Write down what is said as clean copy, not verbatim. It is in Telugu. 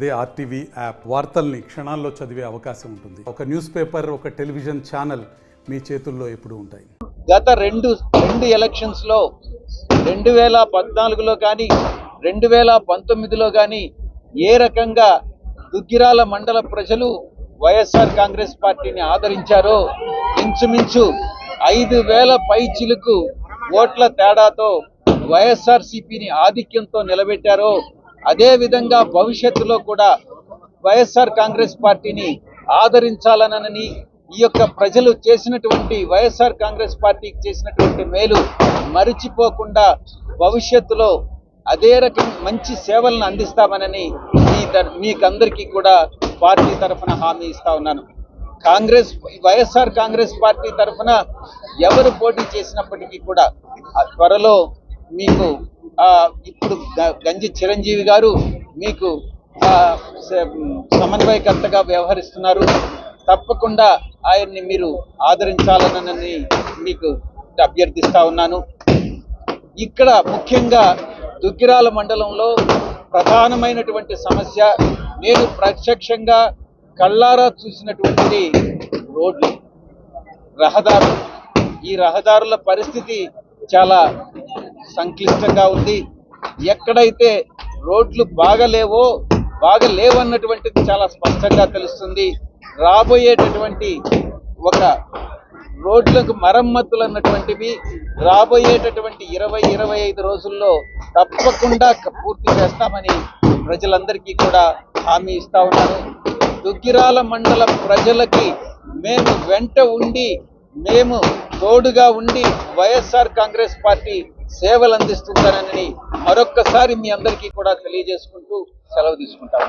అదే ఆర్టీవీ యాప్ వార్తల్ని క్షణాల్లో చదివే అవకాశం ఉంటుంది. ఒక న్యూస్ పేపర్, ఒక టెలివిజన్ ఛానల్ మీ చేతుల్లో ఎప్పుడూ ఉంటాయి. గత రెండు ఎలక్షన్స్లో 2014లో కానీ 2019లో కానీ ఏ రకంగా దుగ్గిరాల మండల ప్రజలు వైఎస్ఆర్ కాంగ్రెస్ పార్టీని ఆదరించారో ఇంచుమించు 5,000 పైచిలుకు ఓట్ల తేడాతో వైఎస్ఆర్సీపీని ఆధిక్యంతో నిలబెట్టారో అదే విధంగా భవిష్యత్తులో కూడా వైఎస్ఆర్ కాంగ్రెస్ పార్టీని ఆదరించాలనని ఈ యొక్క ప్రజలు చేసినటువంటి వైఎస్ఆర్ కాంగ్రెస్ పార్టీకి చేసినటువంటి మేలు మరిచిపోకుండా భవిష్యత్తులో అదే రకం మంచి సేవలను అందిస్తామనని మీకందరికీ కూడా పార్టీ తరఫున హామీ ఇస్తా ఉన్నాను. వైఎస్ఆర్ కాంగ్రెస్ పార్టీ తరఫున ఎవరు పోటీ చేసినప్పటికీ కూడా త్వరలో మీకు ఇప్పుడు గంజి చిరంజీవి గారు మీకు సమన్వయకర్తగా వ్యవహరిస్తున్నారు. తప్పకుండా ఆయన్ని మీరు ఆదరించాలనని మీకు అభ్యర్థిస్తా ఉన్నాను. ఇక్కడ ముఖ్యంగా దుగ్గిరాల మండలంలో ప్రధానమైనటువంటి సమస్య నేను ప్రత్యక్షంగా కళ్ళారా చూసినటువంటిది రోడ్లు, రహదారులు. ఈ రహదారుల పరిస్థితి చాలా సంక్లిష్టంగా ఉంది. ఎక్కడైతే రోడ్లు బాగలేవన్నటువంటిది చాలా స్పష్టంగా తెలుస్తుంది. రాబోయేటటువంటి ఒక రోడ్లకు మరమ్మతులు అన్నటువంటివి రాబోయేటటువంటి 20-25 రోజుల్లో తప్పకుండా పూర్తి చేస్తామని ప్రజలందరికీ కూడా హామీ ఇస్తా ఉన్నాను. దుగ్గిరాల మండల ప్రజలకి మేము వెంట ఉండి మేము తోడుగా ఉండి వైఎస్ఆర్ కాంగ్రెస్ పార్టీ సేవలు అందిస్తుందనని మరొక్కసారి మీ అందరికీ కూడా తెలియజేసుకుంటూ సెలవు తీసుకుంటాను.